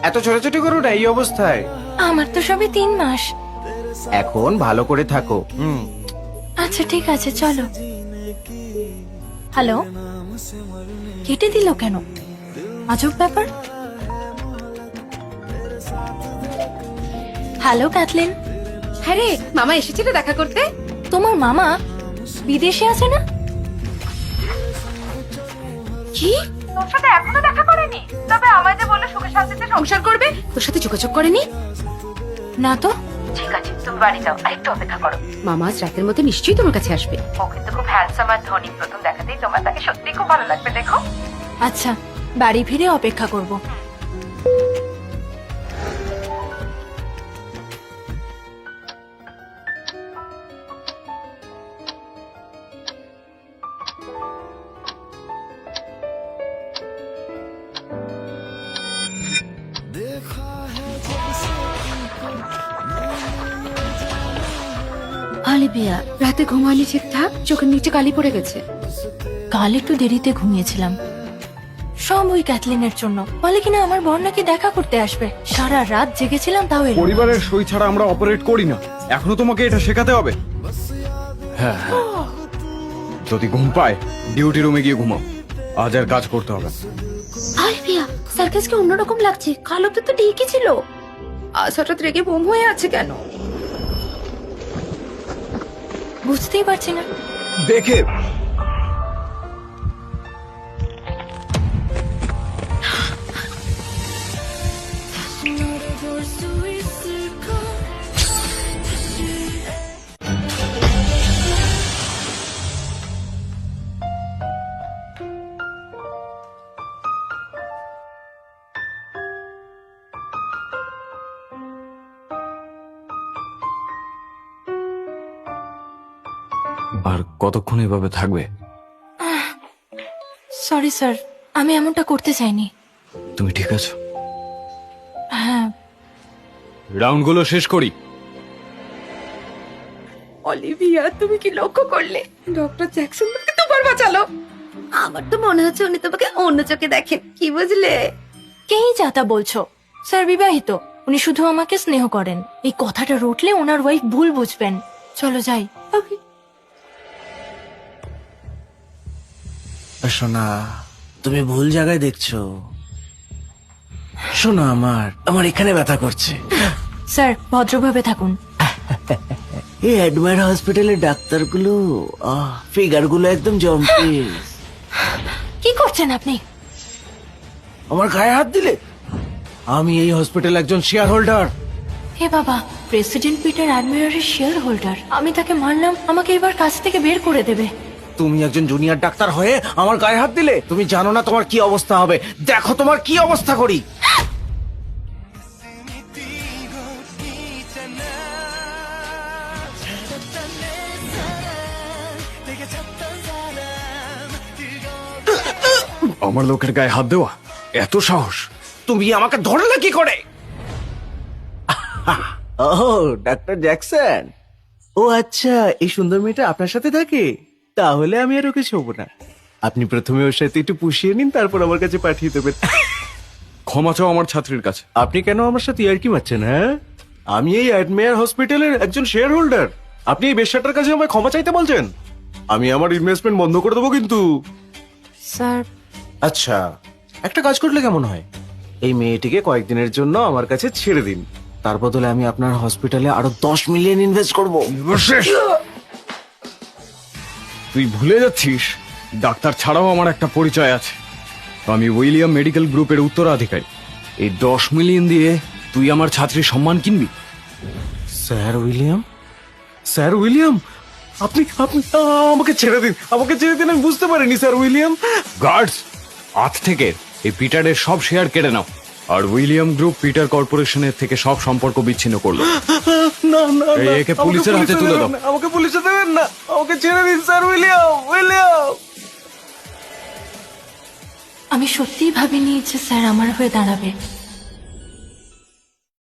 এত ছোটাছুটি করো না এই অবস্থায়। আমার তো সবে 3 মাস। এখন ভালো করে থাকো। আচ্ছা ঠিক আছে চলো। হ্যালো, কেটে দিল কেন? আজব ব্যাপার। Hello Kathleen. হ্যাঁ রে, মামা এসেছিল দেখা করতে। তোমার মামা বিদেশে আছে না? কি? তোর সাথে এখনো দেখা করেনি? তবে আমায় যে বললো সুখে শান্তিতে সংসার করবে, তোর সাথে যোগাযোগ করেনি? না তো। ঠিক আছে, তুমি বাড়ি যাও, আরেকটু অপেক্ষা করো। মামা আজ রাতের মধ্যে নিশ্চয়ই তোমার কাছে আসবে। ও কিন্তু খুব হ্যান্ডসাম আর ধনী। প্রথম দেখাতেই তোমার তাকে সত্যিই খুব ভালো লাগবে, দেখো। আচ্ছা, বাড়ি ফিরে অপেক্ষা করব। আলিবিয়া, রাতে ঘুমালি ঠিকঠাক? চোখের নিচে কালি পড়ে গেছে। কাল একটু দেরিতে ঘুমিয়েছিলাম। সব ওই ক্যাথলিনের জন্য। বলে কিনা আমার বর নাকি দেখা করতে আসবে। সারা রাত জেগেছিলাম, তাও এলো না। পরিবারের সই ছাড়া আমরা অপারেট করি না। এখনো তোমাকে এটা শেখাতে হবে? হ্যাঁ হ্যাঁ, যদি ঘুম পায় ডিউটি রুমে গিয়ে ঘুমাও। আজ আর কাজ করতে হবে না। আলিবিয়া, সার্কাসকে অন্যরকম লাগছে। কালো তো ঠিকই ছিল, আজ হঠাৎ রেগে বোম হয়ে আছে কেন? বুঝতেই পারছি না। দেখে আর কতক্ষণ এভাবে থাকবে? সরি স্যার, আমি এমনটা করতে চাইনি। তুমি ঠিক আছো? হ্যাঁ। রাউন্ডগুলো শেষ করি। অলিভিয়া, তুমি কি লক্ষ্য করলে ডক্টর জ্যাকসন তোমাকে দুবার বাঁচালো? আমার তো মনে হচ্ছে উনি তোমাকে অন্য চোখে দেখেন, কি বুঝলে? কেই যাতা বলছো? স্যার বিবাহিত, উনি শুধু আমাকে স্নেহ করেন। এই কথাটা রটলে ওনার ওয়াইফ ভুল বুঝবেন। চলো যাই। ওকে। সোনা, তুমি ভুল জায়গায় দেখছো। শোনো, আমার এখানে ব্যথা করছে। স্যার ভদ্রভাবে থাকুন। এই অ্যাডমায়ার হসপিটালের ডাক্তারগুলো, ফিগারগুলো একদম জম্পিস। কি করছেন আপনি? আমার গায়ে হাত দিলে? আমি এই হসপিটাল একজন শেয়ার হোল্ডার। হে বাবা, প্রেসিডেন্ট পিটার অ্যাডমিরারের শেয়ার হোল্ডার। আমি তাকে মারলাম, আমাকে এবার কাছ থেকে বের করে দেবে। তুমি একজন জুনিয়র ডাক্তার হয়ে আমার গায়ে হাত দিলে? তুমি জানো না তোমার কি অবস্থা হবে। দেখো তোমার কি অবস্থা করি। আমার লোকের গায়ে হাত দেওয়া এত সাহস? তুমি আমাকে ধরলে কি করে? ও ডাক্তার জ্যাকসন, ও আচ্ছা, এই সুন্দর মেয়েটা আপনার সাথে থাকে? তাহলে আমি আর ওকে ছোবো না। আপনি প্রথমে ওর সাথে একটু পুষিয়ে নিন, তারপর আমার কাছে পাঠিয়ে দেবেন। ক্ষমা চাও আমার ছাত্রীর কাছে। আপনি কেন আমার সাথে ইয়ার্কি মারছেন? হ্যাঁ, আমি এই অ্যাডমেয়ার হসপিটালের একজন শেয়ার হোল্ডার। আপনি এই বেশ্যাটার কাছে আমায় ক্ষমা চাইতে বলছেন? আমি আমার ইনভেস্টমেন্ট বন্ধ করে দেবো কিন্তু। স্যার আচ্ছা, একটা কাজ করলে কেমন হয়? এই মেয়েটিকে কয়েকদিনের জন্য আমার কাছে ছেড়ে দিন। তার বদলে আমি আপনার হসপিটালে আরো 10 মিলিয়ন ইনভেস্ট করব। তুই ভুলে যাচ্ছিস ডাক্তার ছাড়াও আমার একটা পরিচয় আছে। আমি উইলিয়াম মেডিকেল গ্রুপের উত্তরাধিকারী। এই 10 মিলিয়ন দিয়ে তুই আমার ছাত্রীর সম্মান কিনবি? স্যার উইলিয়াম, স্যার উইলিয়াম, আপনি আপনি আমাকে ছেড়ে দিন, আমাকে ছেড়ে দিন। আমি বুঝতে পারিনি স্যার উইলিয়াম। গার্ডস, আজ থেকে এই পিটারের সব শেয়ার কেড়ে নাও। আর উইলিয়াম গ্রুপ পিটার কর্পোরেশনের থেকে সব সম্পর্ক বিচ্ছিন্ন করলো। না না এই, না, একে আমাকে পুলিশের হাতে তুলে দাও। দেবেন না, আমাকে পুলিশে দেবেন না, আমাকে ছেড়ে দিন স্যার উইলিয়াম, উইলিয়াম। আমি সত্যিই ভাবিনি যে স্যার আমার হয়ে দাঁড়াবে।